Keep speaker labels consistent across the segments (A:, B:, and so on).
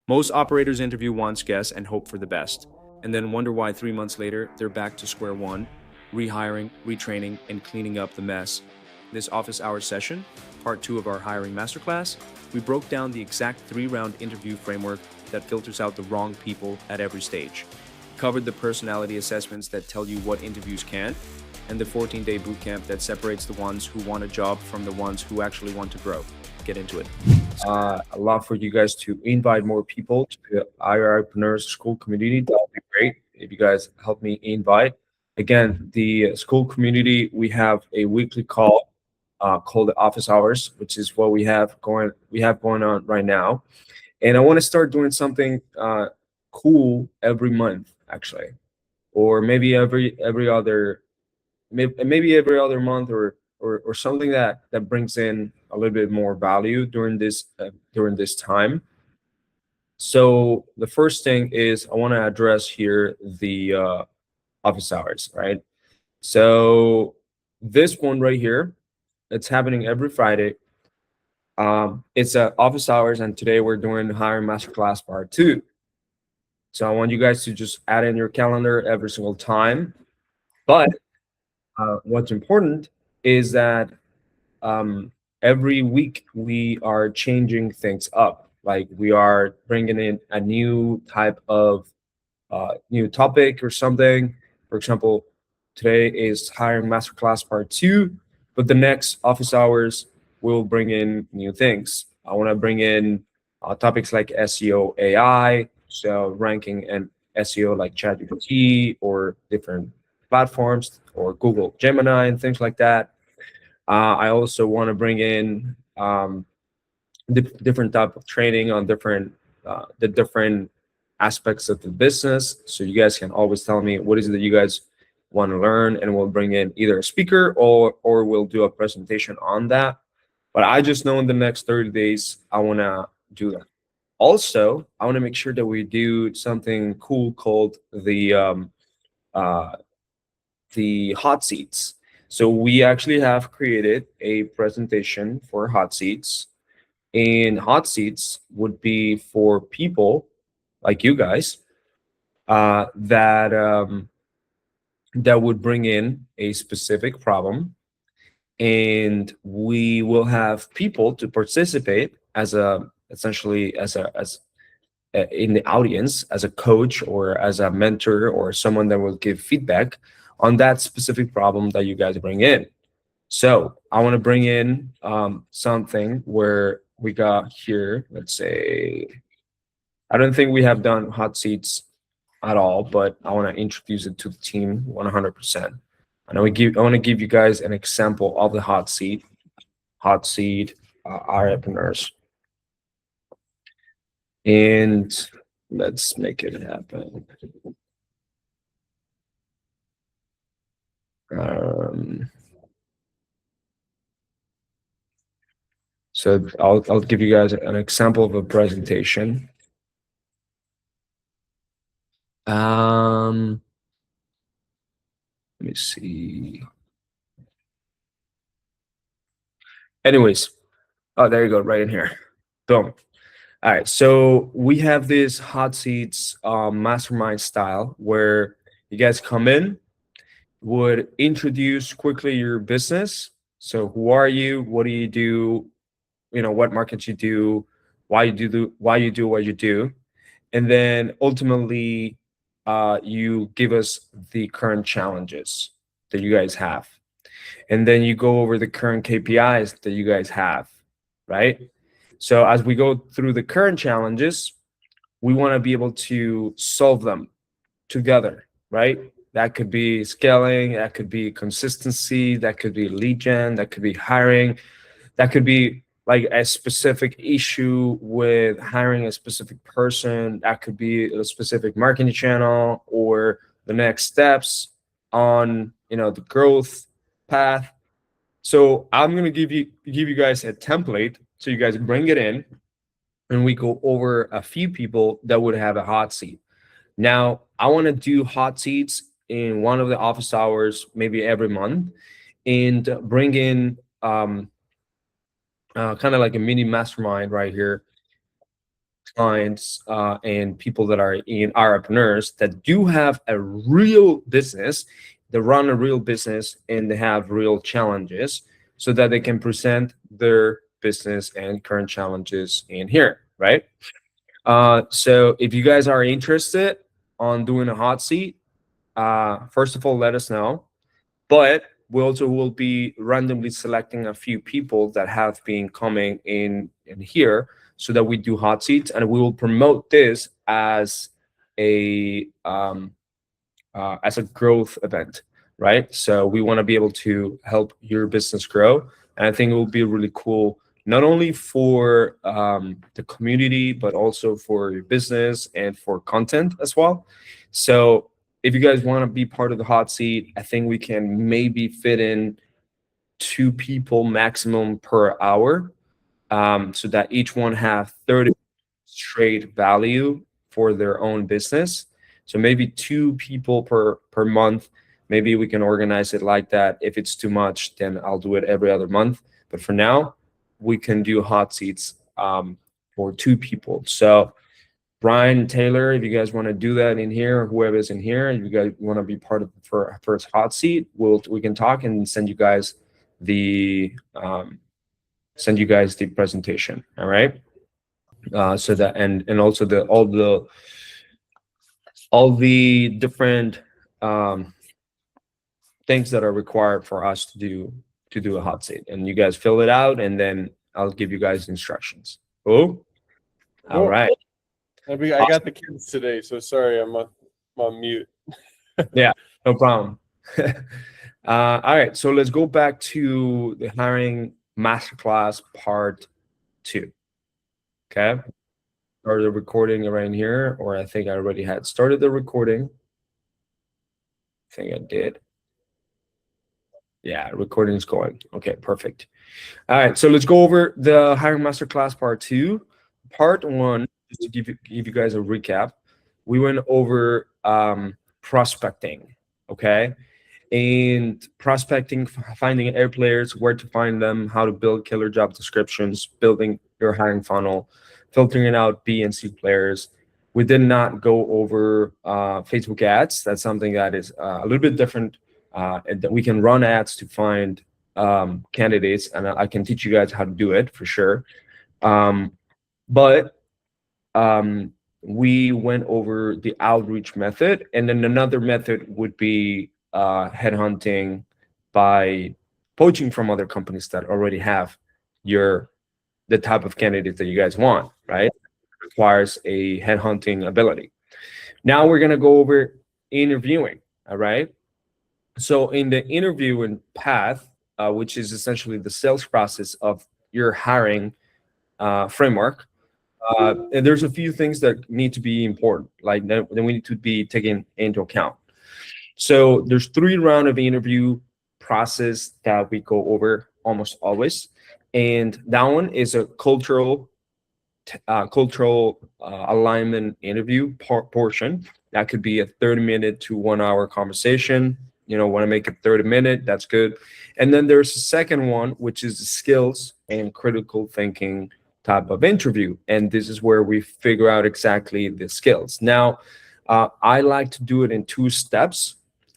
A: Most operators interview once, guess, and hope for the best, and then wonder why 3 months later they're back to square one, rehiring, retraining, and cleaning up the mess. This office hours session, part 2 of our hiring masterclass, we broke down the exact 3-round interview framework that filters out the wrong people at every stage. Covered the personality assessments that tell you what interviews can, and the 14-day bootcamp that separates the ones who want a job from the ones who actually want to grow. Get into it. I'd love for you guys to invite more people to the entrepreneurs school community. That would be great if you guys help me invite. Again, the school community, we have a weekly call called the office hours, which is what we have going on right now. And I want to start doing something cool every month, actually, or maybe every other maybe every other month, or something that brings in a little bit more value during this time. So the first thing is I want to address here the office hours, right? So this one right here, it's happening every Friday. It's office hours, and today we're doing hiring masterclass part 2. So I want you guys to just add in your calendar every single time. But what's important is that every week we are changing things up. Like we are bringing in a new type of new topic or something. For example, today is hiring masterclass part 2, but the next office hours will bring in new things. I want to bring in topics like SEO AI, so ranking and SEO like ChatGPT or different platforms or Google Gemini and things like that. I also want to bring in different type of training on the different aspects of the business. So you guys can always tell me what is it that you guys want to learn, and we'll bring in either a speaker or we'll do a presentation on that. But I just know in the next 30 days I want to do that. Also, I want to make sure that we do something cool called uh, the hot seats. So we actually have created a presentation for hot seats, and hot seats would be for people like you guys that would bring in a specific problem, and we will have people to participate as a essentially as in the audience as a coach or as a mentor or someone that will give feedback on that specific problem that you guys bring in. So I want to bring in something where we got here. Let's say I don't think we have done hot seats at all, but I want to introduce it to the team 100%. I want to give you guys an example of the hot seat entrepreneurs, and let's make it happen. Um, so I'll give you guys an example of a presentation. Let me see. Anyways, oh, there you go, right in here. Boom. All right, so we have this hot seats mastermind style where you guys come in, would introduce quickly your business. So who are you? What do you do? What markets you do, why you do what you do, and then ultimately you give us the current challenges that you guys have, and then you go over the current KPIs that you guys have, right? So as we go through the current challenges, we want to be able to solve them together, right? That could be scaling, that could be consistency, that could be lead gen, that could be hiring, that could be like a specific issue with hiring a specific person, that could be a specific marketing channel or the next steps on the growth path. So I'm going to give you guys a template so you guys bring it in, and we go over a few people that would have a hot seat. Now I want to do hot seats in one of the office hours maybe every month, and bring in kind of like a mini mastermind right here
B: clients and people that are in entrepreneurs that do have a real business, they run a real business, and they have real challenges, so that they can present their business and current challenges in here, right? So if you guys are interested on doing a hot seat, first of all, let us know. But we also will be randomly selecting a few people that have been coming in here, so that we do hot seats, and we will promote this a as a growth event, right? So we want to be able to help your business grow, and I think it will be really cool, not only for the community, but also for your business and for content as well. So if you guys want to be part of the hot seat, I think we can maybe fit in 2 people maximum per hour, so that each one have 30 straight value for their own business. So maybe 2 people per month. Maybe we can organize it like that. If it's too much, then I'll do it every other month. But for now, we can do hot seats for 2 people. So Brian and Taylor, if you guys want to do that in here, or whoever's in here, if you guys want to be part of the first hot seat, we can talk and the um, send you guys the presentation. All right. So that, and also the all the different um, things that are required for us to do a hot seat, and you guys fill it out, and then I'll give you guys instructions. Oh, all
C: Cool.
B: right.
C: I got the kids today, so sorry, I'm on mute.
B: Yeah, no problem. All right, so let's go back to the hiring masterclass part 2. Okay, start the recording right here, or I think I already had started the recording. I think I did. Yeah, recording is going. Okay, perfect. All right, so let's go over the hiring masterclass part 2. Part 1, just to give you guys a recap, we went over prospecting. Okay, and prospecting, finding air players, where to find them, how to build killer job descriptions, building your hiring funnel, filtering out B and C players. We did not go over Facebook ads. That's something that is a little bit different. And that we can run ads to find candidates, and I can teach you guys how to do it for sure. Um, but um, we went over the outreach method, and then another method would be headhunting by poaching from other companies that already have your the type of candidates that you guys want, right? Requires a headhunting ability. Now we're gonna go over interviewing. All right. So in the interviewing path, which is essentially the sales process of your hiring framework, and there's a few things that need to be important, like that we need to be taken into account. So there's 3 round of interview process that we go over almost always, and that one is a cultural alignment interview portion. That could be a 30-minute to 1 hour conversation. Want to make it 30-minute, that's good. And then there's a second one, which is the skills and critical thinking type of interview. And this is where we figure out exactly the skills. Now, I like to do it in 2 steps.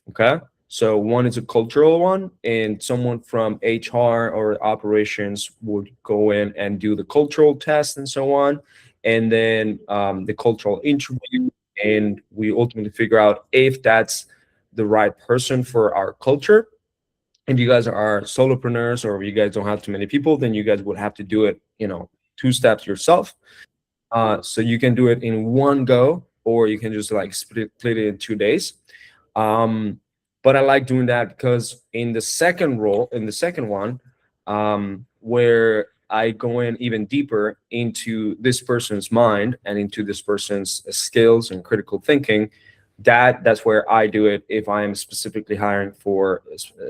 B: Okay. So one is a cultural one, and someone from HR or operations would go in and do the cultural test and so on, and then the cultural interview, and we ultimately figure out if that's the right person for our culture. If you guys are solopreneurs, or you guys don't have too many people, then you guys would have to do it, 2 steps yourself. So you can do it in one go, or you can just like split it in 2 days. Um, but I like doing that because in the second one, where I go in even deeper into this person's mind and into this person's skills and critical thinking, that's where I do it if I am specifically hiring for,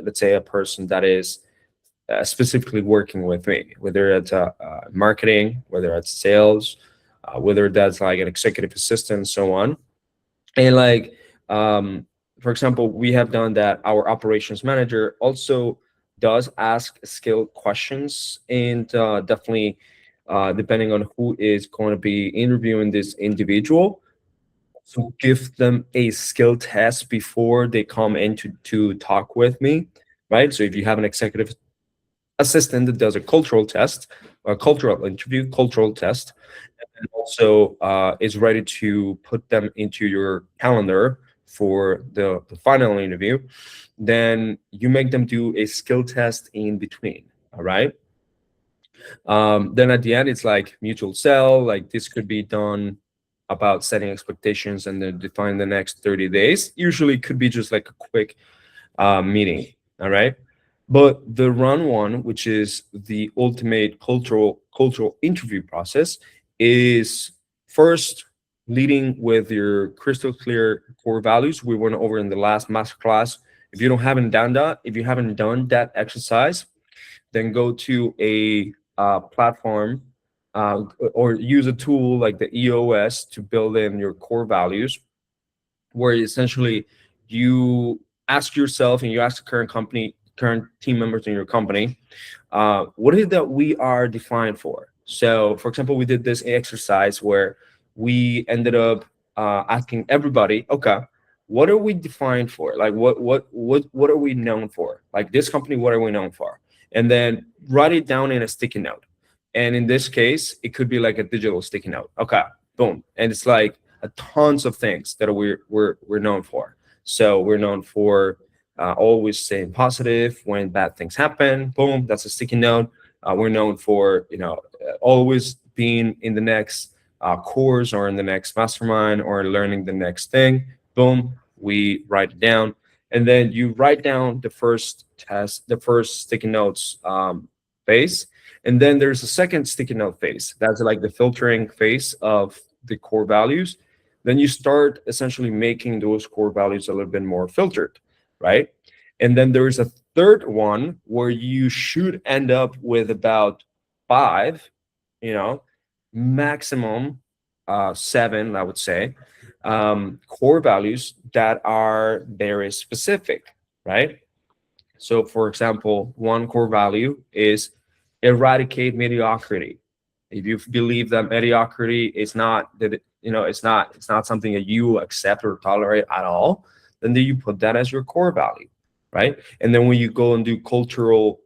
B: let's say, a person that is specifically working with me, whether it's marketing, whether it's sales, whether that's like an executive assistant, and so on. And like, um, for example, we have done that. Our operations manager also does ask skill questions, and definitely depending on who is going to be interviewing this individual. So give them a skill test before they come in to talk with me, right? So if you have an executive assistant that does a cultural test, a cultural interview, cultural test, and also is ready to put them into your calendar for the final interview, then you make them do a skill test in between. All right. Then at the end, it's like mutual sell. Like this could be done about setting expectations and then define the next 30 days. Usually, it could be just like a quick meeting. All right. But the run one, which is the ultimate cultural interview process, is first leading with your crystal clear core values. We went over in the last masterclass. If you haven't done that, if you haven't done that exercise, then go to a platform or use a tool like the EOS to build in your core values, where essentially you ask yourself and you ask the current team members in your company, what is it that we are defined for? So, for example, we did this exercise where we ended up asking everybody, okay, what are we defined for? Like, what are we known for? Like this company, what are we known for? And then write it down in a sticky note. And in this case, it could be like a digital sticky note. Okay, boom, and it's like a tons of things that we're known for. So we're known for always staying positive when bad things happen. Boom, that's a sticky note. We're known for always being in the next course or in the next mastermind or learning the next thing. Boom, we write it down, and then you write down the first test, the first sticky notes phase, and then there's a second sticky note phase. That's like the filtering phase of the core values. Then you start essentially making those core values a little bit more filtered, right? And then there's a third one where you should end up with about 5, maximum 7, I would say, core values that are very specific, right? So, for example, one core value is eradicate mediocrity. If you believe that mediocrity is not that it's not something that you accept or tolerate at all, then do you put that as your core value, right? And then when you go and do cultural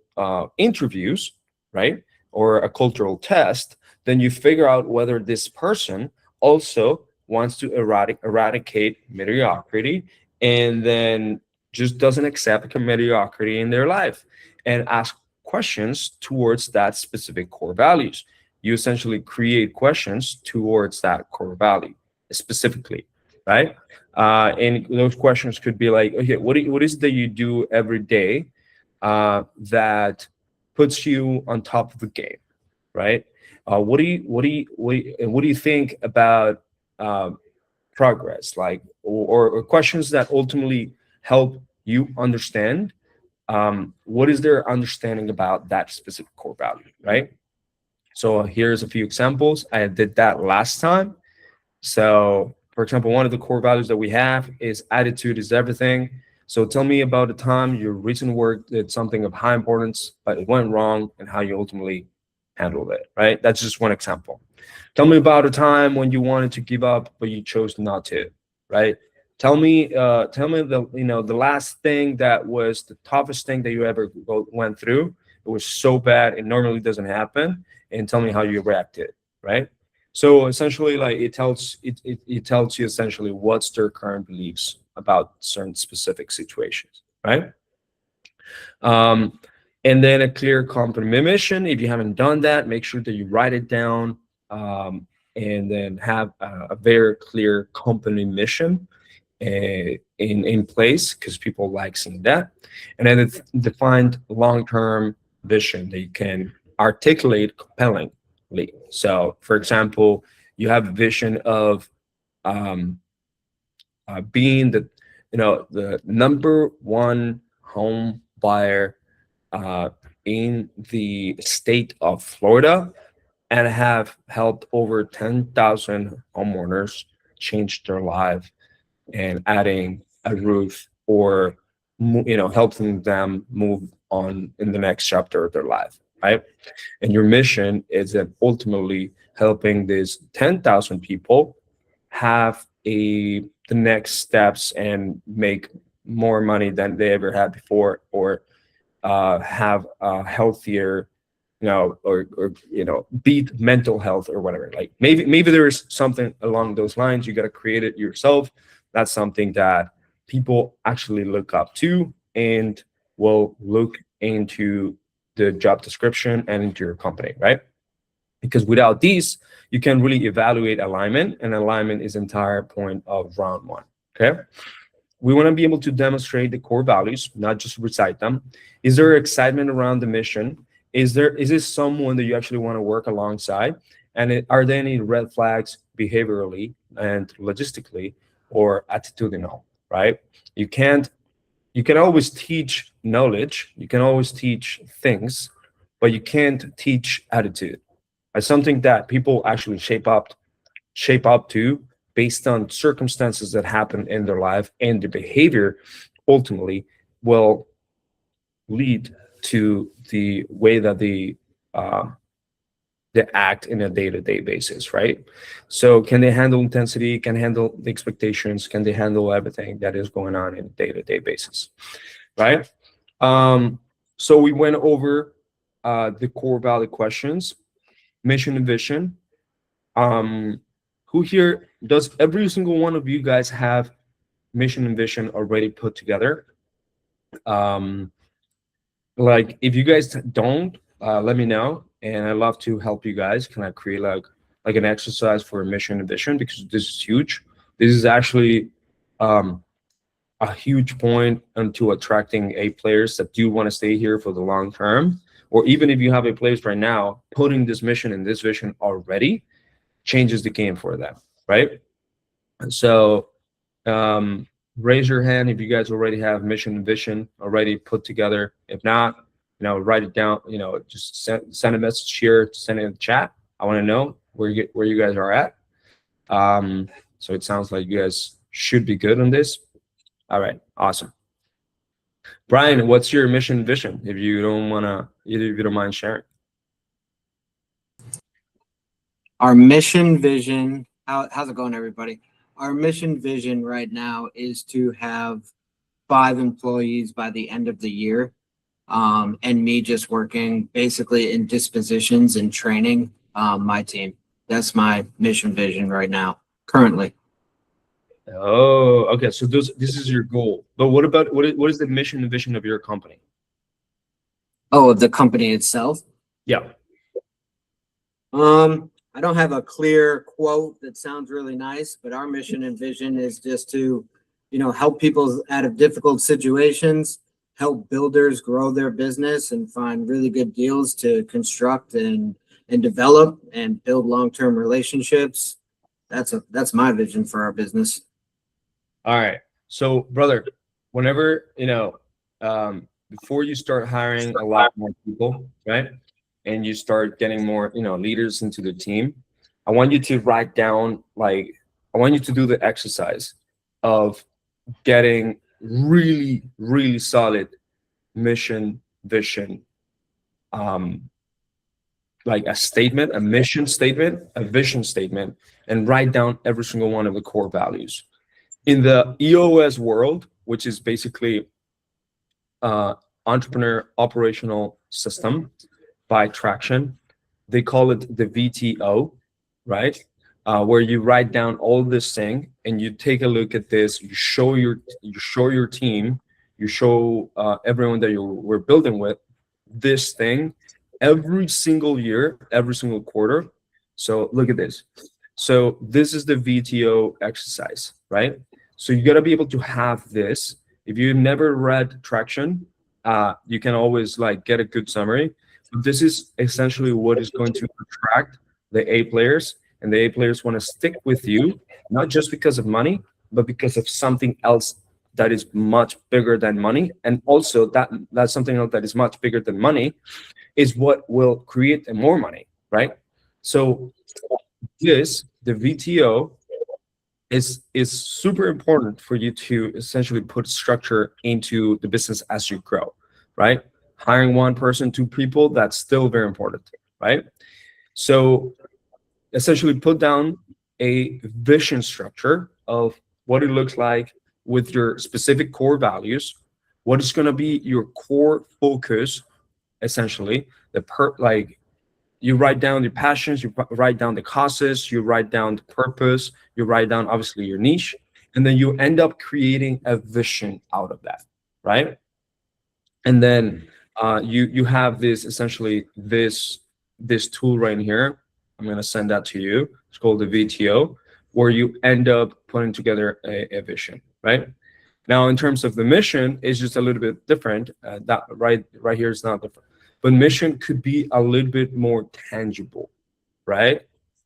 B: interviews, right, or a cultural test, then you figure out whether this person also wants to eradicate mediocrity, and then just doesn't accept mediocrity in their life, and ask questions towards that specific core values. You essentially create questions towards that core value specifically, right? And those questions could be like, okay, what is it that you do every day that puts you on top of the game, right? What do you think about progress, like, or questions that ultimately help you understand what is their understanding about that specific core value, right? So here's a few examples. I did that last time. So, for example, one of the core values that we have is attitude is everything. So tell me about a time your recent work did something of high importance, but it went wrong, and how you ultimately handled it, right? That's just one example. Tell me about a time when you wanted to give up, but you chose not to, right? Tell me the last thing that was the toughest thing that you ever went through. It was so bad, it normally doesn't happen, and tell me how you reacted, right? So essentially, like it tells you essentially what's their current beliefs about certain specific situations, right? Um, and then a clear company mission. If you haven't done that, make sure that you write it down, and then have a very clear company mission in place, because people like seeing that. And then it's defined long-term vision that you can articulate compellingly. So, for example, you have a vision of being the number one home buyer in the state of Florida, and have helped over 10,000 homeowners change their life, and adding a roof, or helping them move on in the next chapter of their life. right? And your mission is that ultimately helping these 10,000 people have the next steps and make more money than they ever had before, or have a healthier, or beat mental health or whatever. Like maybe there's something along those lines. You got to create it yourself. That's something that people actually look up to and will look into the job description and into your company, right? Because without these, you can really evaluate alignment, and alignment is entire point of round one. Okay. We want to be able to demonstrate the core values, not just recite them. Is there excitement around the mission? Is this someone that you actually want to work alongside? And are there any red flags behaviorally and logistically or attitudinal, right? You can always teach knowledge, you can always teach things, but you can't teach attitude. It's something that people actually shape up to based on circumstances that happen in their life, and the behavior ultimately will lead to the way that they act in a day-to-day basis, right? So can they handle intensity? Can handle the expectations? Can they handle everything that is going on in a day-to-day basis, right? So we went over the core value questions, mission and vision. Who here does every single one of you guys have mission and vision already put together? Like if you guys don't, let me know, and I'd love to help you guys. Can I create like an exercise for mission and vision, because this is huge. This is actually a huge point into attracting A players that do want to stay here for the long term. Or even if you have A players right now, putting this mission and this vision already changes the game for them, right? So raise your hand if you guys already have mission and vision already put together. If not, write it down, just send a message here, send it in the chat. I want to know where you guys are at. So it sounds like you guys should be good on this. All right, awesome. Brian, what's your mission and vision, if you don't mind sharing?
D: Our mission vision, how's it going, everybody? Our mission vision right now is to have 5 employees by the end of the year, and me just working basically in dispositions and training my team. That's my mission vision right now, currently.
B: Oh, okay. So this is your goal. But what about what is the mission and vision of your company?
D: Oh, of the company itself?
B: Yeah.
D: I don't have a clear quote that sounds really nice, but our mission and vision is just to, help people out of difficult situations, help builders grow their business and find really good deals to construct and develop and build long-term relationships. That's my vision for our business.
B: All right. So, brother, whenever, before you start hiring a lot more people, right? And you start getting more, leaders into the team, I want you to write down, I want you to do the exercise of getting really, really solid mission, vision, like a statement, a mission statement, a vision statement, and write down every single one of the core values. In the EOS world, which is basically entrepreneur operational system by Traction, they call it the VTO, right? Where you write down all this thing and you take a look at this. You show your team, you show everyone that we're building with this thing every single year, every single quarter. So look at this. So this is the VTO exercise, right? So you got to be able to have this. If you've never read Traction, you can always get a good summary. This is essentially what is going to attract the A players, and the A players want to stick with you, not just because of money, but because of something else that is much bigger than money. And also that's something else that is much bigger than money is what will create more money, right? So the VTO is super important for you to essentially put structure into the business as you grow, right? hiring one person, two people, that's still very important, right? So essentially put down a vision structure of what it looks like with your specific core values, what is going to be your core focus, essentially, like you write down your passions, you write down the causes, you write down the purpose, you write down obviously your niche, and then you end up creating a vision out of that, right? And then you have this essentially this tool right here. I'm going to send that to you. It's called the VTO, where you end up putting together a vision, right? Now, in terms of the mission, it's just a little bit different. That right here is not different, but mission could be a little bit more tangible, right?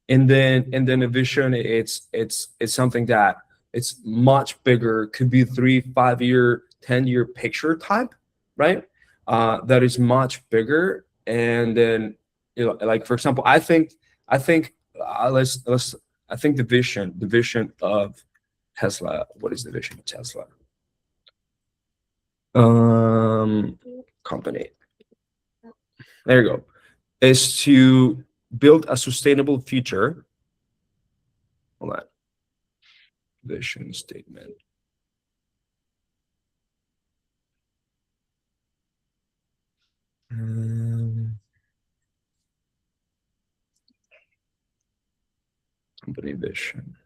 B: And then a vision, it's something that it's much bigger. Could be 3, 5 year, 10-year picture type, right? That is much bigger. And then, like for example, I think let's I think the vision of Tesla. What is the vision of Tesla? Company. There you go. Is to build a sustainable future. Hold on. Vision statement. Company vision.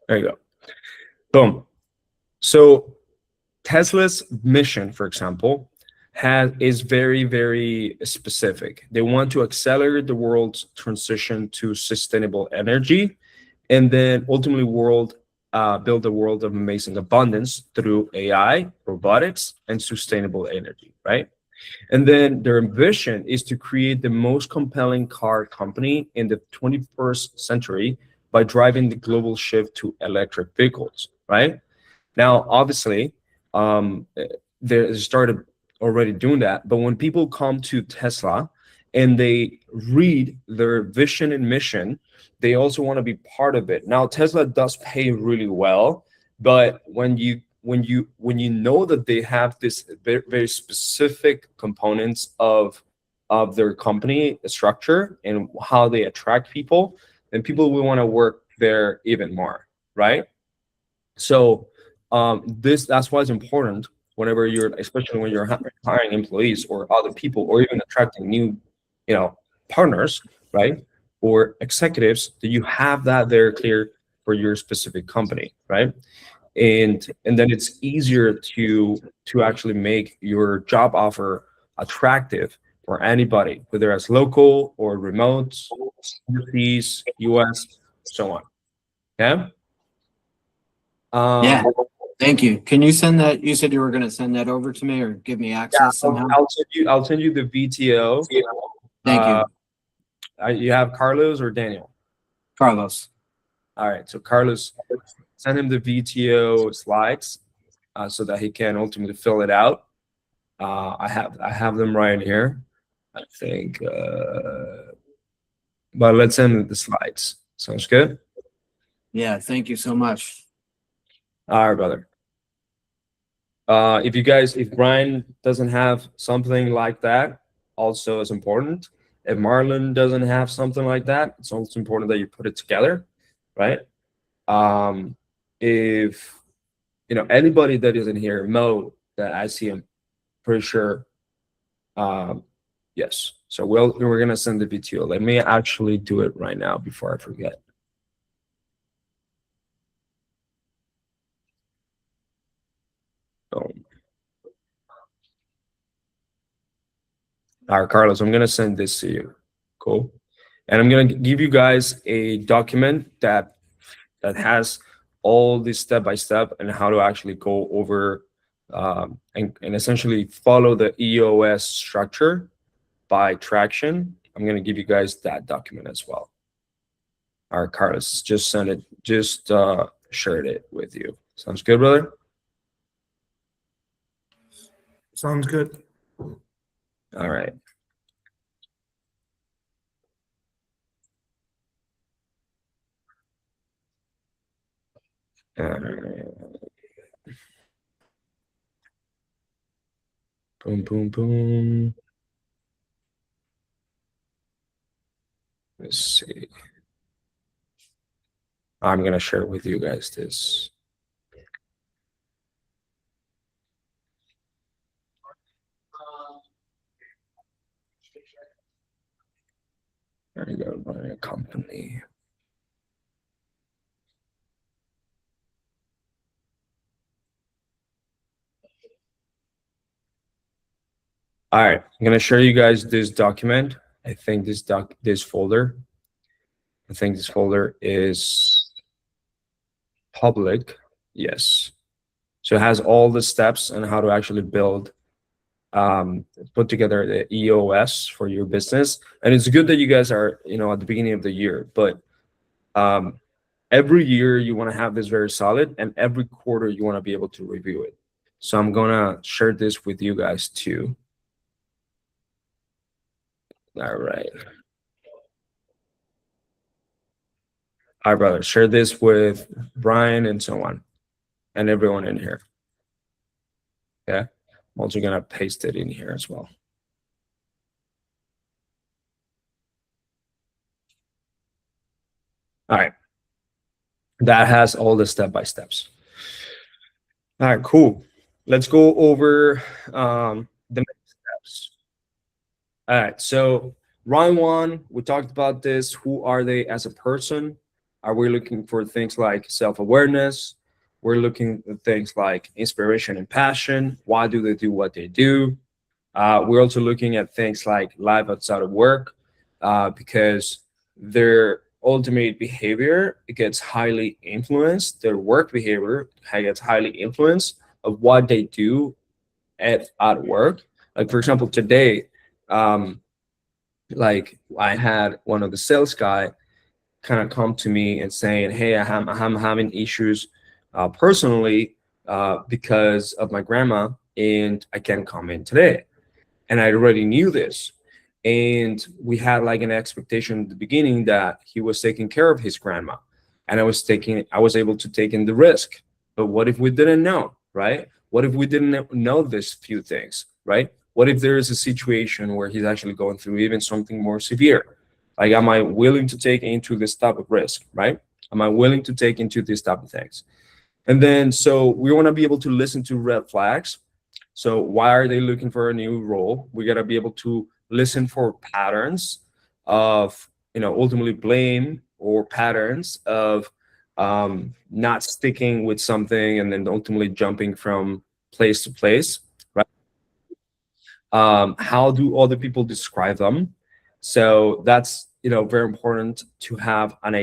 B: There you go. Boom. So Tesla's mission, for example, is very, very specific. They want to accelerate the world's transition to sustainable energy, and then ultimately build a world of amazing abundance through AI, robotics, and sustainable energy, right? And then their ambition is to create the most compelling car company in the 21st century by driving the global shift to electric vehicles, right? Now, obviously, they started already doing that, but when people come to Tesla and they read their vision and mission, they also want to be part of it. Now, Tesla does pay really well, but when you know that they have this very, very specific components of their company structure and how they attract people, then people will want to work there even more, right? So that's why it's important whenever especially when you're hiring employees or other people, or even attracting new, partners, right? Or executives, that you have that very clear for your specific company, right? And then it's easier to actually make your job offer attractive for anybody, whether it's local or remote, overseas, US, so on. Okay.
D: Yeah. Thank you. Can you send that? You said you were going to send that over to me or give me access somehow?
B: I'll send you the VTO.
D: Thank you.
B: You have Carlos or Daniel?
D: Carlos.
B: All right. So Carlos, send him the VTO slides so that he can ultimately fill it out. I have them right here, I think. But let's send him the slides. Sounds good?
D: Yeah. Thank you so much.
B: All right, brother. If Brian doesn't have something like that, also is important. If Marlon doesn't have something like that, it's also important that you put it together, right? If anybody that isn't here, Mo, that I see him, pretty sure. Yes. So we're gonna send the VTO. Let me actually do it right now before I forget. Boom. All right, Carlos, I'm gonna send this to you. Cool. And I'm gonna give you guys a document that has all this step by step and how to actually go over and essentially follow the EOS structure by traction. I'm gonna give you guys that document as well. All right, Carlos, just send it, just shared it with you. Sounds good, brother?
E: Sounds good.
B: All right. Uh, boom, boom, boom. Let's see. I'm gonna share with you guys this. There you go, my company. All right, I'm gonna show you guys this document. I think this folder. I think this folder is public. Yes. So it has all the steps on how to actually build, put together the EOS for your business. And it's good that you guys are, at the beginning of the year, but every year you want to have this very solid, and every quarter you want to be able to review it. So I'm gonna share this with you guys too. All right. All right, brother. Share this with Brian and so on, and everyone in here. Okay. I'm also gonna paste it in here as well. All right. That has all the step-by-steps. All right, cool. Let's go over the next steps. All right, so round one, we talked about this. Who are they as a person? Are we looking for things like self-awareness? We're looking at things like inspiration and passion. Why do they do what they do? We're also looking at things like life outside of work, because their ultimate behavior gets highly influenced. Their work behavior gets highly influenced of what they do at work. Like, for example, today, like I had one of the sales guy kind of come to me and saying, hey, I'm having issues personally because of my grandma, and I can't come in today. And I already knew this. And we had like an expectation at the beginning that he was taking care of his grandma, and I was able to take in the risk. But what if we didn't know, right? What if we didn't know this few things, right? What if there is a situation where he's actually going through even something more severe? Like, am I willing to take into this type of risk, right? Am I willing to take into these type of things? And then, so we want to be able to listen to red flags. So why are they looking for a new role? We got to be able to listen for patterns of, ultimately blame, or patterns of not sticking with something and then ultimately jumping from place to place, right? How do other people describe them? So that's, very important to have an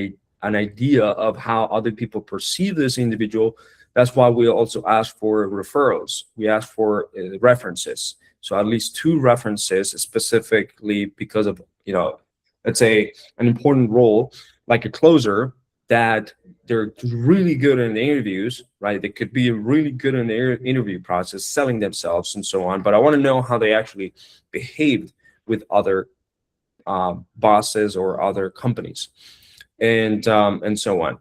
B: idea of how other people perceive this individual. That's why we also ask for referrals. We ask for references. So at least 2 references, specifically because of, let's say an important role like a closer, that they're really good in the interviews, right? They could be really good in the interview process, selling themselves and so on. But I want to know how they actually behaved with other bosses or other companies, and so on.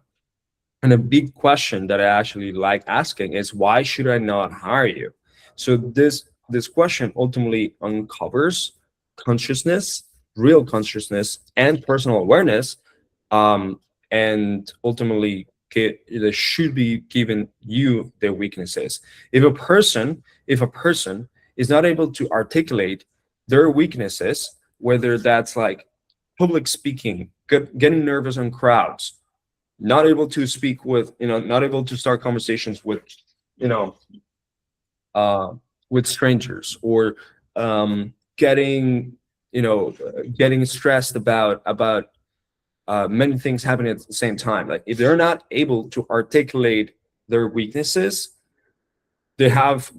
B: And a big question that I actually like asking is, why should I not hire you? So this question ultimately uncovers consciousness, real consciousness, and personal awareness, and ultimately they should be giving you their weaknesses. If a person is not able to articulate their weaknesses, whether that's like public speaking, getting nervous on crowds, not able to speak with, not able to start conversations with, with strangers, or getting stressed about many things happening at the same time. Like, if they're not able to articulate their weaknesses, they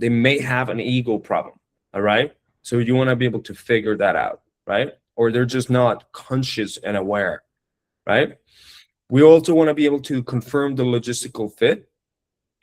B: may have an ego problem. All right. So you want to be able to figure that out, right? Or they're just not conscious and aware, right? We also want to be able to confirm the logistical fit.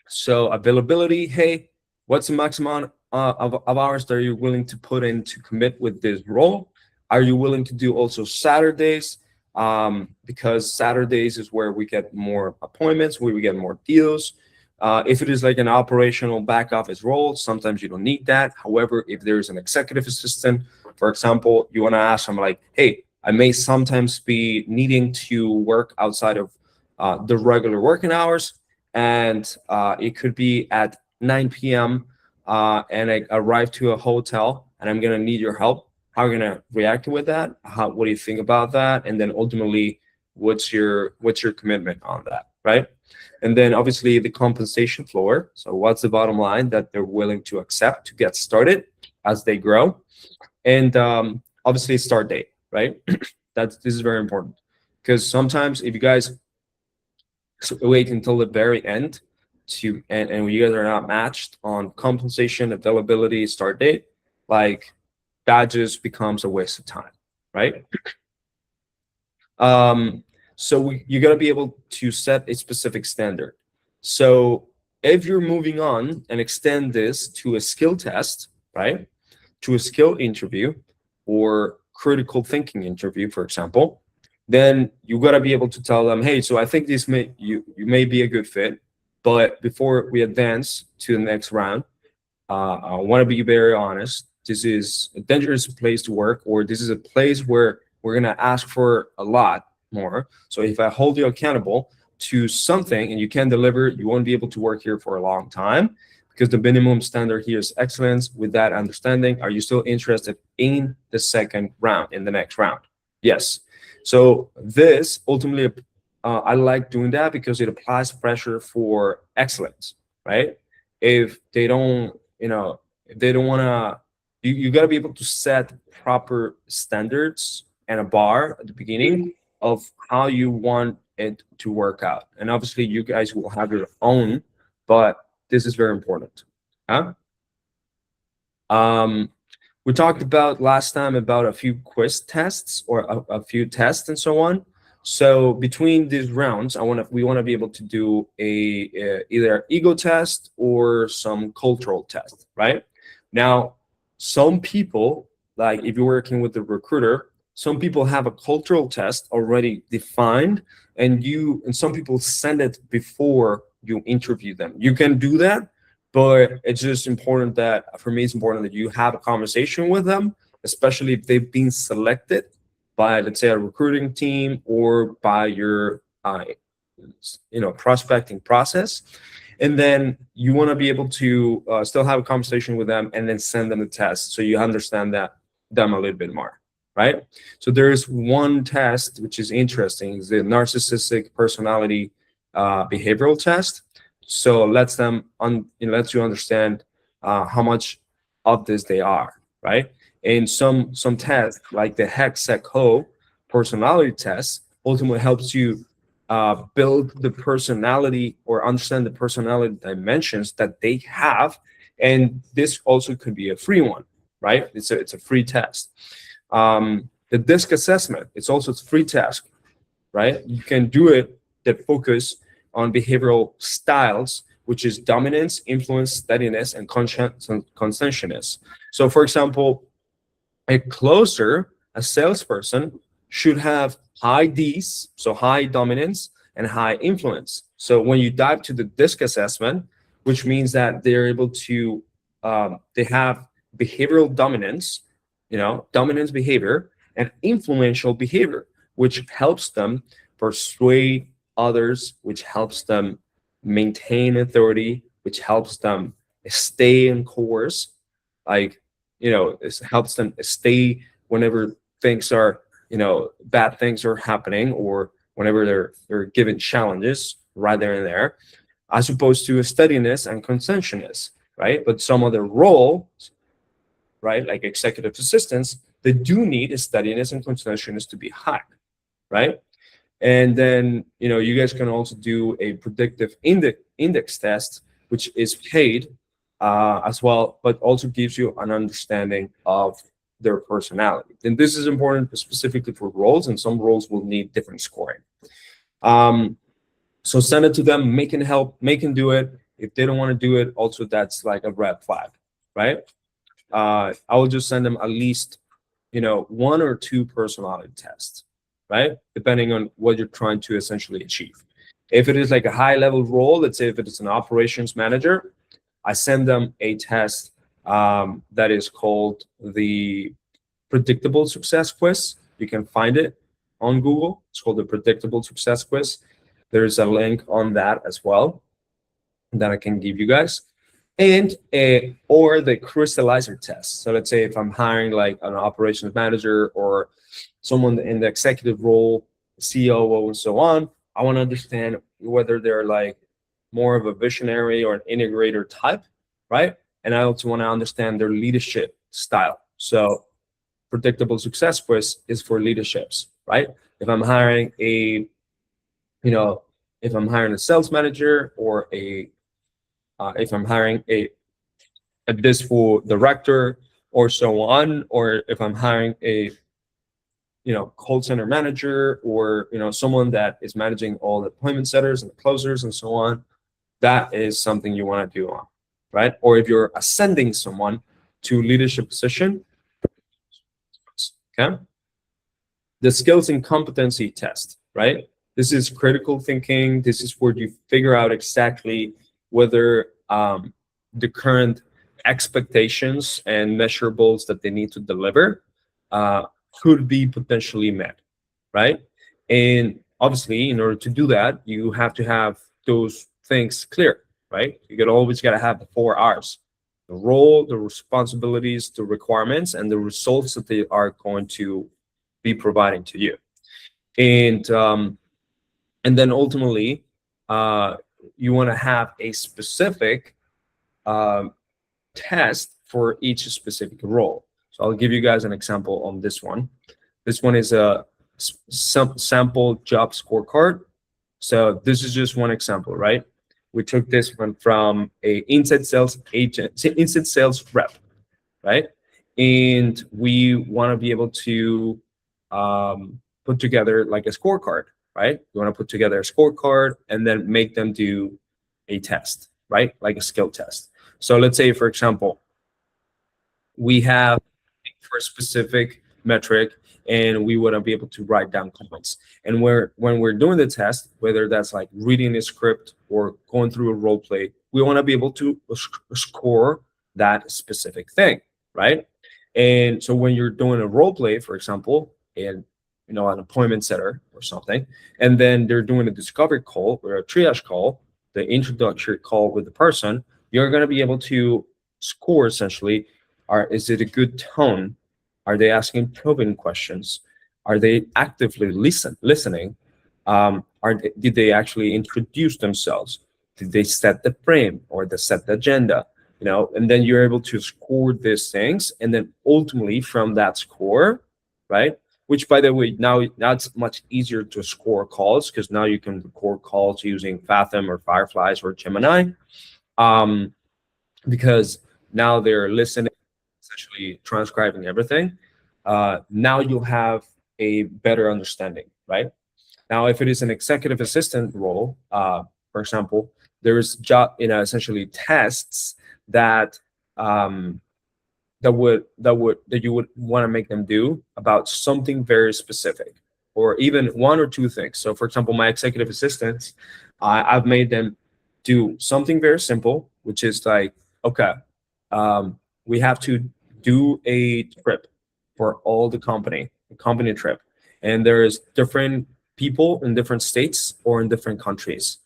B: So availability, hey, what's the maximum of hours that you're willing to put in to commit with this role? Are you willing to do also Saturdays? because Saturdays is where we get more appointments, where we get more deals. If it is like an operational back office role, sometimes you don't need that. However, if there's an executive assistant, for example, you want to ask them like, hey, I may sometimes be needing to work outside of the regular working hours, and it could be at 9 p.m. And I arrive to a hotel and I'm going to need your help. How are you going to react with that? What do you think about that? And then ultimately, what's your commitment on that, right? And then obviously the compensation floor. So what's the bottom line that they're willing to accept to get started as they grow? And obviously start date, right? This is very important, because sometimes if you guys wait until the very end and you guys are not matched on compensation, availability, start date, like that just becomes a waste of time, right? So you got to be able to set a specific standard. So if you're moving on and extend this to a skill test, right, to a skill interview or critical thinking interview, for example, then you got to be able to tell them, hey, so I think you may be a good fit, but before we advance to the next round, I want to be very honest. This is a dangerous place to work, or this is a place where we're going to ask for a lot more. So if I hold you accountable to something and you can't deliver, you won't be able to work here for a long time, because the minimum standard here is excellence. With that understanding, are you still interested in the second round, in the next round? Yes. So this ultimately, I like doing that because it applies pressure for excellence, right? If they don't, if they don't want to, you got to be able to set proper standards and a bar at the beginning of how you want it to work out. And obviously you guys will have your own, but this is very important. Huh? We talked about last time about a few quiz tests or a few tests and so on. So between these rounds, we want to be able to do either ego test or some cultural test, right? Now, some people, like if you're working with the recruiter, some people have a cultural test already defined, and some people send it before you interview them. You can do that, but it's just important that, for me, it's important that you have a conversation with them, especially if they've been selected by, let's say, a recruiting team or by your prospecting process. And then you want to be able to still have a conversation with them and then send them the test, so you understand them a little bit more, right? So there's one test which is interesting, is the narcissistic personality behavioral test. So lets you understand how much of this they are, right? And some tests, like the HEC-SEC-HO personality test, ultimately helps you build the personality or understand the personality dimensions that they have. And this also could be a free one, right? It's a free test. The DISC assessment, it's also a free test, right? You can do it that focus on behavioral styles, which is dominance, influence, steadiness, and conscientiousness. So for example, a salesperson should have high D's, so high dominance, and high influence. So when you dive to the DISC assessment, which means that they're able to, they have behavioral dominance, dominance behavior, and influential behavior, which helps them persuade others, which helps them maintain authority, which helps them stay in course, it helps them stay whenever things are, bad things are happening, or whenever they're given challenges right there and there, as opposed to a steadiness and conscientiousness, right? But some other roles, right, like executive assistants, they do need a steadiness and conscientiousness to be high, right? And then, you guys can also do a predictive index test, which is paid as well, but also gives you an understanding of their personality. And this is important specifically for roles, and some roles will need different scoring. So send it to them, make them do it. If they don't want to do it, also that's like a red flag, right? I will just send them at least, 1 or 2 personality tests, right? Depending on what you're trying to essentially achieve. If it is like a high level role, let's say if it is an operations manager, I send them a test that is called the predictable success quiz. You can find it on Google. It's called the predictable success quiz. There's a link on that as well that I can give you guys. And or the crystallizer test. So let's say if I'm hiring like an operations manager or someone in the executive role, COO, and so on, I want to understand whether they're like more of a visionary or an integrator type, right? And I also want to understand their leadership style. So predictable success quiz is for leaderships, right? If I'm hiring a, if I'm hiring a sales manager or if I'm hiring a distal director or so on, or if I'm hiring a call center manager or someone that is managing all the appointment setters and the closers and so on, that is something you want to do on, right? Or if you're ascending someone to leadership position, okay? The skills and competency test, right? This is critical thinking. This is where you figure out exactly whether the current expectations and measurables that they need to deliver could be potentially met, right? And obviously, in order to do that, you have to have those things clear, right? You always got to have the 4 R's: the role, the responsibilities, the requirements, and the results that they are going to be providing to you. And then ultimately, you want to have a specific test for each specific role. So I'll give you guys an example on this one. This one is a sample job scorecard. So this is just one example, right? We took this one from a inside sales rep, right? And we want to be able to put together like a scorecard, right? You want to put together a scorecard and then make them do a test, right? Like a skill test. So let's say, for example, we have for a specific metric and we want to be able to write down comments. And when we're doing the test, whether that's like reading a script or going through a role play, we want to be able to score that specific thing, right? And so when you're doing a role play, for example, and an appointment setter or something, and then they're doing a discovery call or a triage call, the introductory call with the person, you're going to be able to score essentially, is it a good tone? Are they asking probing questions? Are they actively listening? Did they actually introduce themselves? Did they set the frame or they set the agenda? And then you're able to score these things, and then ultimately from that score, right? Which, by the way, now it's much easier to score calls because now you can record calls using Fathom or Fireflies or Gemini, because now they're listening, essentially transcribing everything. Now you'll have a better understanding, right? Now, if it is an executive assistant role, for example, there's essentially tests that you would want to make them do about something very specific, or even 1 or 2 things. So, for example, my executive assistants, I've made them do something very simple, which is like, okay, we have to do a trip for all the company trip, and there's different people in different states or in different countries.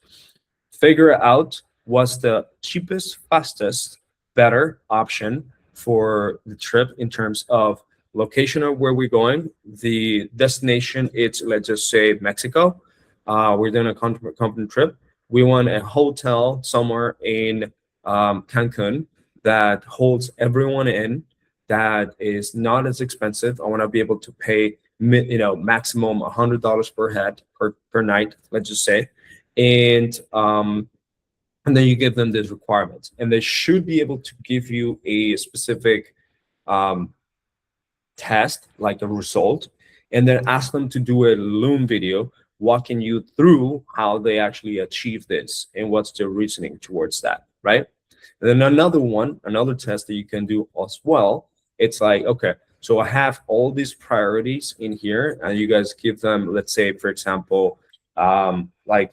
B: Figure out what's the cheapest, fastest, better option for the trip in terms of location of where we're going. The destination, it's, let's just say, Mexico. We're doing a company trip. We want a hotel somewhere in Cancun that holds everyone in, that is not as expensive. I want to be able to pay maximum $100 per head per night, let's just say. And then you give them these requirements, and they should be able to give you a specific test, like a result, and then ask them to do a Loom video walking you through how they actually achieve this and what's their reasoning towards that, right? And then another test that you can do as well, it's like, okay, So I have all these priorities in here, and you guys give them, let's say, for example, like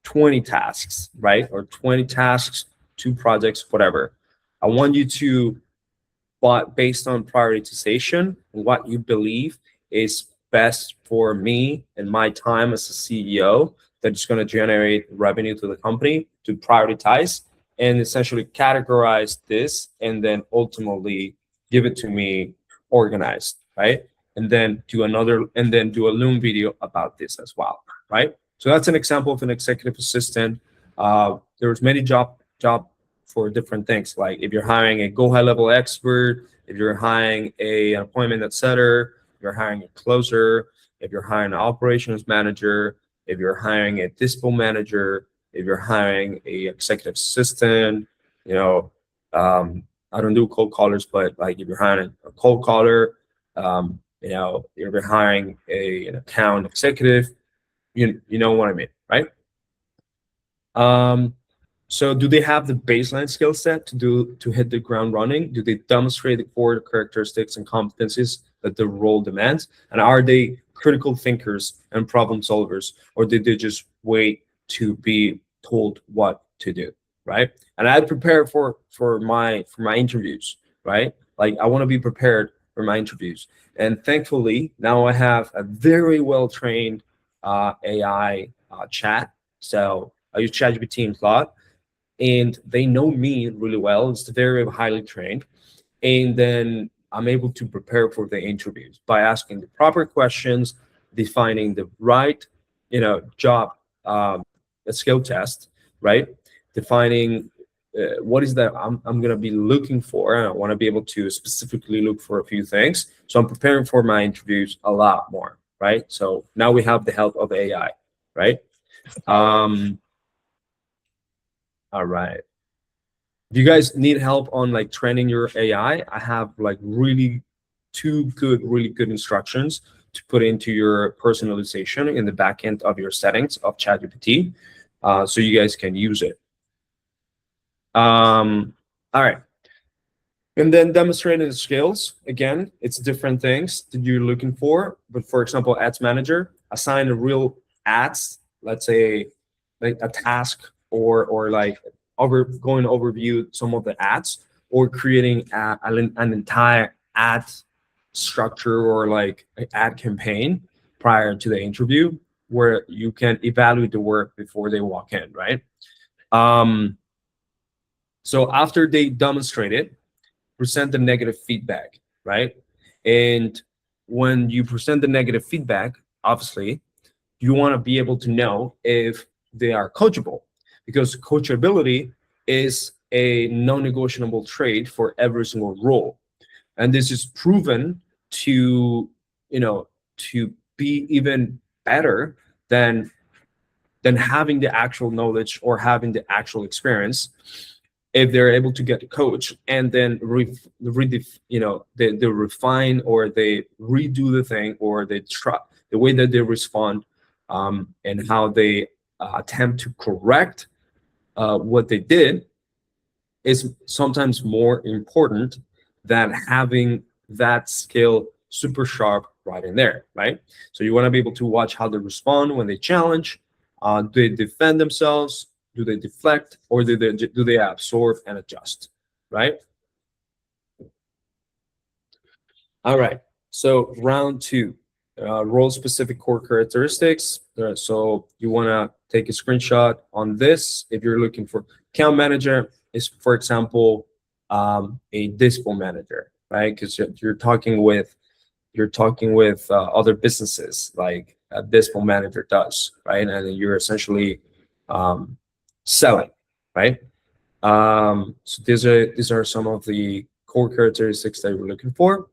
B: 20 tasks, right? Or 20 tasks, 2 projects, whatever. I want you to, but based on prioritization, what you believe is best for me and my time as a CEO that's going to generate revenue to the company, to prioritize and essentially categorize this, and then ultimately give it to me organized, right? And then do a Loom video about this as well, right? So that's an example of an executive assistant. There's many job for different things. Like if you're hiring a go high level expert, if you're hiring an appointment setter, if you're hiring a closer, if you're hiring an operations manager, if you're hiring a dispo manager, if you're hiring a executive assistant, you know, I don't do cold callers, but like if you're hiring a cold caller, you know, if you're hiring an account executive, you know what I mean, right? So do they have the baseline skill set to hit the ground running? Do they demonstrate the core characteristics and competencies that the role demands? And are they critical thinkers and problem solvers, or did they just wait to be told what to do, right? And I prepare for my interviews, right? Like I want to be prepared for my interviews. And thankfully, now I have a very well trained AI chat. So I use ChatGPT a lot, and they know me really well. It's very highly trained. And then I'm able to prepare for the interviews by asking the proper questions, defining the right, job skill test, right? Defining what is that I'm going to be looking for. And I want to be able to specifically look for a few things. So I'm preparing for my interviews a lot more, right? So now we have the help of AI, right? All right. If you guys need help on like training your AI, I have like really good instructions to put into your personalization in the back end of your settings of ChatGPT, so you guys can use it. All right. And then demonstrating the skills. Again, it's different things that you're looking for. But for example, ads manager, assign a real ads, let's say like a task or like going overview some of the ads, or creating an entire ad structure or like an ad campaign prior to the interview, where you can evaluate the work before they walk in, right? So after they demonstrate it, present the negative feedback, right? And when you present the negative feedback, obviously, you want to be able to know if they are coachable, because coachability is a non-negotiable trait for every single role. And this is proven to, to be even better than having the actual knowledge or having the actual experience, if they're able to get a coach and then they refine or they redo the thing, or they try the way that they respond, and how they attempt to correct what they did, is sometimes more important than having that skill super sharp right in there, right? So you want to be able to watch how they respond when they challenge. Do they defend themselves? Do they deflect, or do they absorb and adjust, right? All right. So round 2, role-specific core characteristics. So you want to take a screenshot on this. If you're looking for account manager, is for example a dispo manager, right? Because you're talking with other businesses, like a dispo manager does, right? And you're essentially selling, right? So these are some of the core characteristics that we're looking for.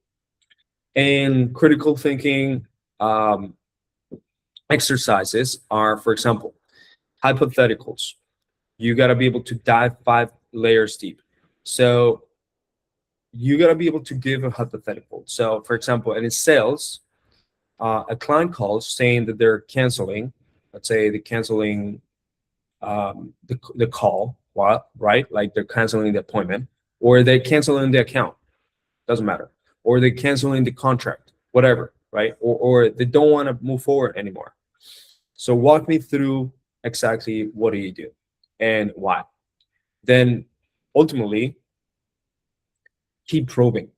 B: And critical thinking exercises are, for example, hypotheticals. You got to be able to dive 5 layers deep. So you got to be able to give a hypothetical. So for example, in sales, a client calls saying that they're canceling, let's say they're canceling the call, right? Like they're canceling the appointment, or they're canceling the account, doesn't matter. or they're canceling the contract, whatever, right? Or they don't want to move forward anymore. So walk me through exactly what do you do and why. Then ultimately keep probing,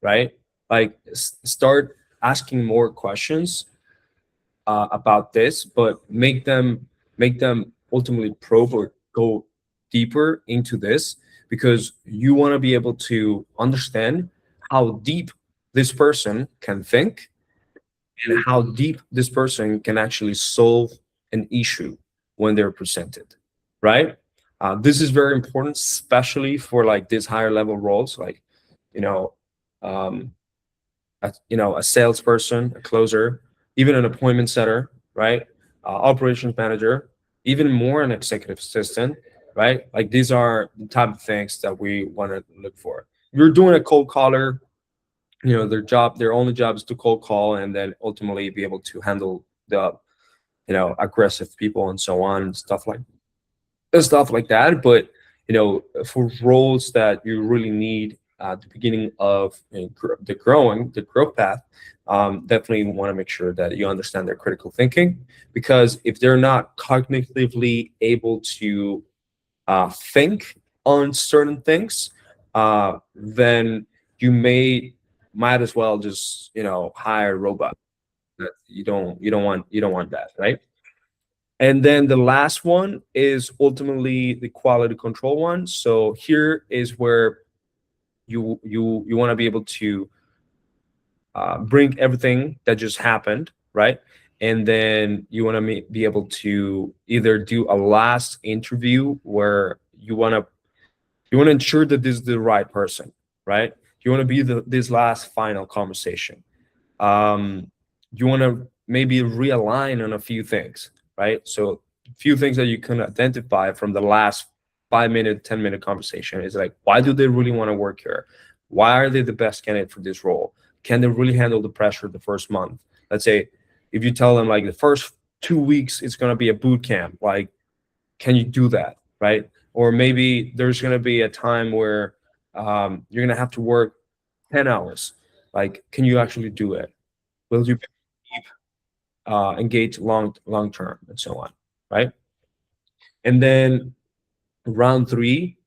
B: right? Like start asking more questions about this, but make them ultimately probe or go deeper into this, because you want to be able to understand how deep this person can think and how deep this person can actually solve an issue when they're presented, right? This is very important, especially for like these higher level roles, like you know, um, a salesperson, a closer, even an appointment setter, right? Operations manager, even more an executive assistant, right? Like these are the type of things that we want to look for. If you're doing a cold caller, their only job is to cold call and then ultimately be able to handle the aggressive people and so on and stuff like that. But for roles that you really need at the beginning of the growth path, definitely want to make sure that you understand their critical thinking, because if they're not cognitively able to think on certain things, then you might as well just hire a robot. You don't want that, right? And then the last one is ultimately the quality control one. So here is where you want to be able to bring everything that just happened, right? And then you want to be able to either do a last interview where you want to ensure that this is the right person, right? You want to be this last final conversation. You want to maybe realign on a few things, right? So a few things that you can identify from the last 5-minute, 10-minute conversation is like, why do they really want to work here? Why are they the best candidate for this role? Can they really handle the pressure the first month? Let's say if you tell them like the first 2 weeks it's going to be a boot camp, like, can you do that, right? Or maybe there's going to be a time where you're going to have to work 10 hours. Like, can you actually do it? Will you engage long term and so on, right? And then round 3,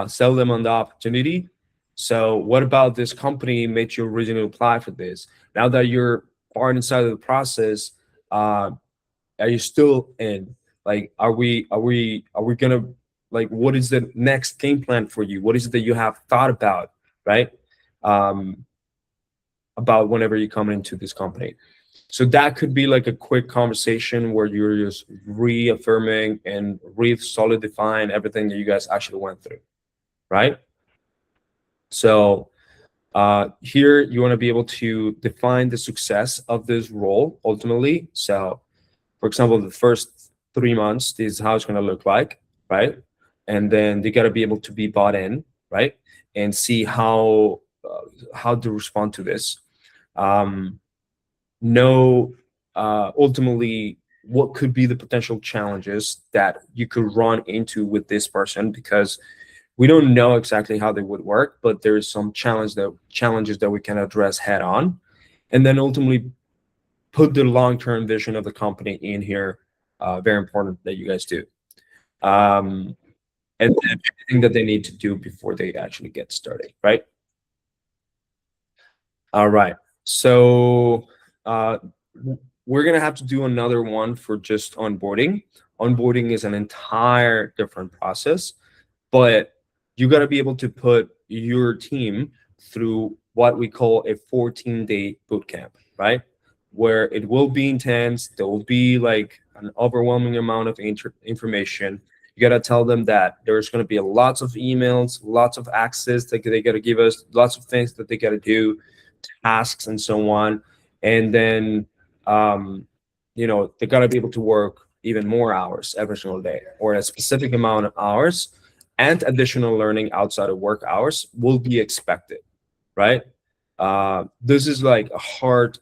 B: sell them on the opportunity. So what about this company made you originally apply for this? Now that you're far inside of the process, are you still in? Like, are we gonna, like, what is the next game plan for you? What is it that you have thought about, right? About whenever you come into this company. So that could be like a quick conversation where you're just reaffirming and solidifying everything that you guys actually went through, right? So here you want to be able to define the success of this role ultimately. So for example, the first 3 months, this is how it's going to look like, right? And then they got to be able to be bought in, right? And see how to respond to this. Know ultimately what could be the potential challenges that you could run into with this person, because we don't know exactly how they would work, but there's some challenges that we can address head on. And then ultimately put the long-term vision of the company in here. Very important that you guys do. And everything that they need to do before they actually get started, right? All right. So we're going to have to do another one for just onboarding. Onboarding is an entire different process, but you got to be able to put your team through what we call a 14-day boot camp, right? Where it will be intense. There will be like an overwhelming amount of information. You got to tell them that there's going to be lots of emails, lots of access that they got to give us, lots of things that they got to do, tasks and so on. And then, they got to be able to work even more hours every single day, or a specific amount of hours, and additional learning outside of work hours will be expected, right? This is like a hard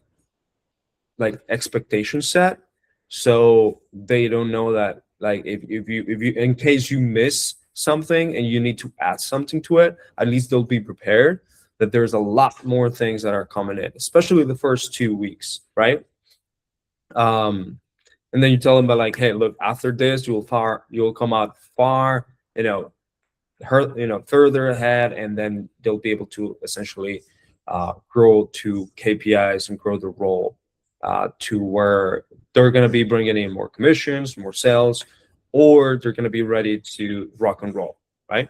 B: expectation set, so they don't know that, like, if you in case you miss something and you need to add something to it, at least they'll be prepared that there's a lot more things that are coming in, especially the first 2 weeks, right? And then you tell them, but like, hey, look, after this, you'll come out far, further ahead, and then they'll be able to essentially grow to KPIs and grow the role to where they're going to be bringing in more commissions, more sales, or they're going to be ready to rock and roll, right?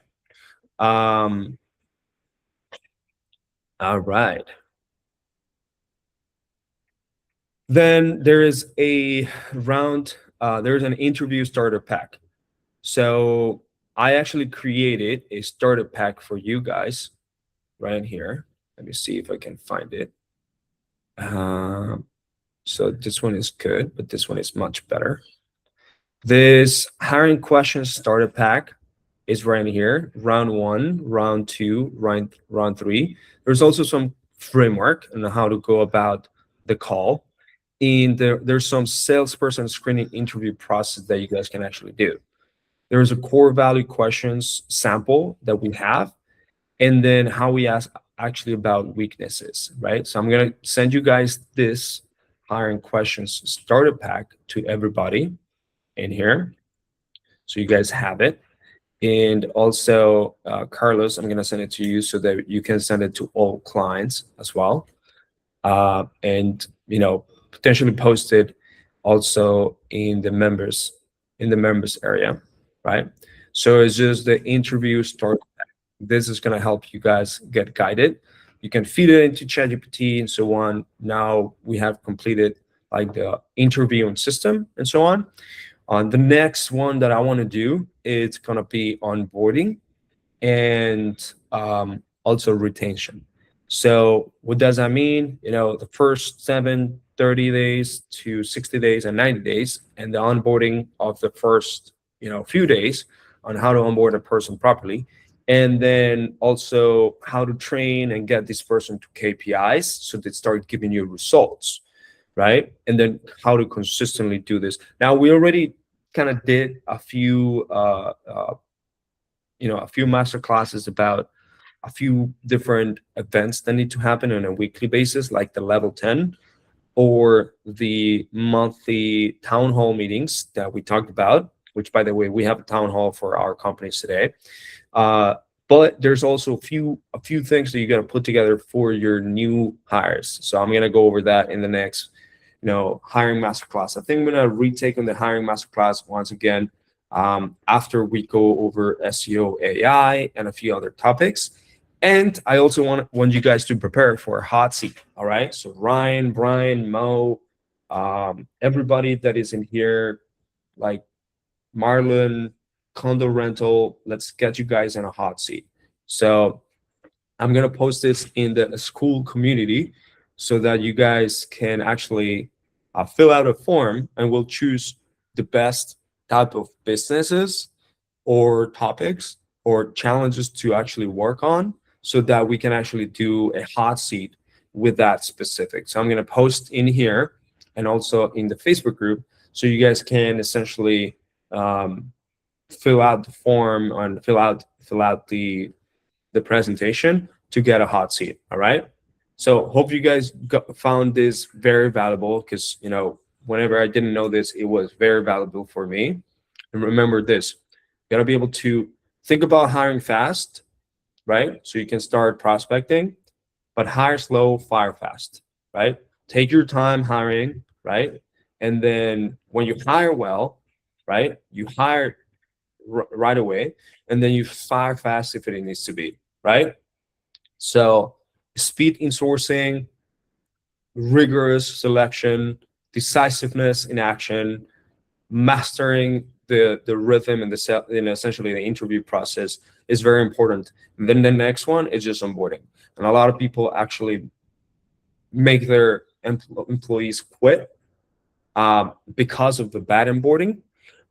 B: All right. Then there is a round, there's an interview starter pack. So I actually created a starter pack for you guys right here. Let me see if I can find it. So this one is good, but this one is much better. This hiring questions starter pack is right here. Round 1, round 2, round 3. There's also some framework on how to go about the call. There's some salesperson screening interview process that you guys can actually do. There's a core value questions sample that we have, and then how we ask actually about weaknesses, right? So I'm going to send you guys this hiring questions starter pack to everybody in here, so you guys have it. And also, Carlos, I'm going to send it to you so that you can send it to all clients as well. And potentially post it also in the members area, right? So it's just the interview start. This is going to help you guys get guided. You can feed it into ChatGPT and so on. Now we have completed like the interviewing system and so on. The next one that I want to do, it's going to be onboarding and also retention. So what does that mean? The first 7, 30 days to 60 days and 90 days, and the onboarding of the first, few days on how to onboard a person properly. And then also how to train and get this person to KPIs so they start giving you results, right? And then how to consistently do this. Now, we already kind of did a few master classes about a few different events that need to happen on a weekly basis, like the level 10 or the monthly town hall meetings that we talked about, which, by the way, we have a town hall for our companies today. But there's also a few things that you got to put together for your new hires. So I'm going to go over that in the next, hiring masterclass. I think I'm going to retake on the hiring masterclass once again after we go over SEO, AI, and a few other topics. And I also want you guys to prepare for a hot seat. All right. So Ryan, Brian, Mo, everybody that is in here, like Marlon, Condo Rental, let's get you guys in a hot seat. So I'm going to post this in the school community so that you guys can actually fill out a form, and we'll choose the best type of businesses or topics or challenges to actually work on so that we can actually do a hot seat with that specific. So I'm going to post in here and also in the Facebook group so you guys can essentially fill out the form and fill out the presentation to get a hot seat. All right. So hope you guys found this very valuable, because whenever I didn't know this, it was very valuable for me. And remember this, you gotta be able to think about hiring fast, right? So you can start prospecting, but hire slow, fire fast, right? Take your time hiring, right? And then when you hire well, right, you hire right away, and then you fire fast if it needs to be, right? So speed in sourcing, rigorous selection, decisiveness in action, mastering the rhythm and essentially the interview process is very important. And then the next one is just onboarding. And a lot of people actually make their employees quit because of the bad onboarding,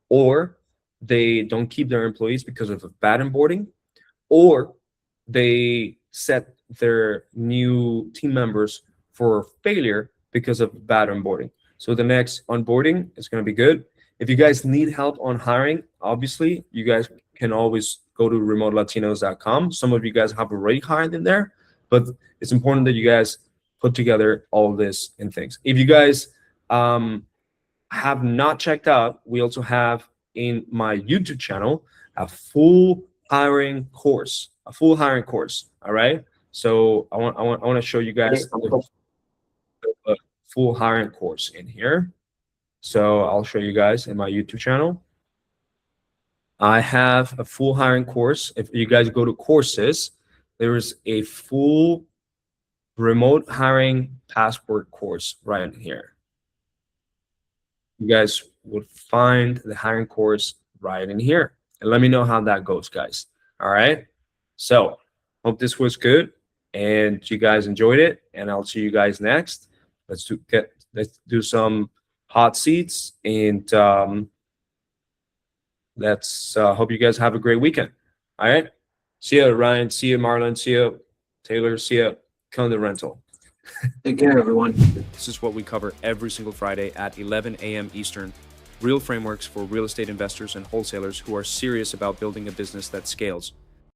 B: or they don't keep their employees because of the bad onboarding, or they set their new team members for failure because of bad onboarding. So the next onboarding is going to be good. If you guys need help on hiring, obviously you guys can always go to remotelatinos.com. Some of you guys have already hired in there, but it's important that you guys put together all this and things. If you guys have not checked out, we also have in my YouTube channel a full hiring course, all right? So I want to show you guys a full hiring course in here. So I'll show you guys in my YouTube channel. I have a full hiring course. If you guys go to courses, there is a full remote hiring passport course right in here. You guys would find the hiring course right in here. And let me know how that goes, guys. All right. So hope this was good and you guys enjoyed it. And I'll see you guys next. Let's do some hot seats and let's hope you guys have a great weekend. All right. See you, Ryan. See you, Marlon. See you, Taylor. See you, Conde Rental.
D: Take care, everyone.
A: This is what we cover every single Friday at 11 a.m. Eastern. Real frameworks for real estate investors and wholesalers who are serious about building a business that scales.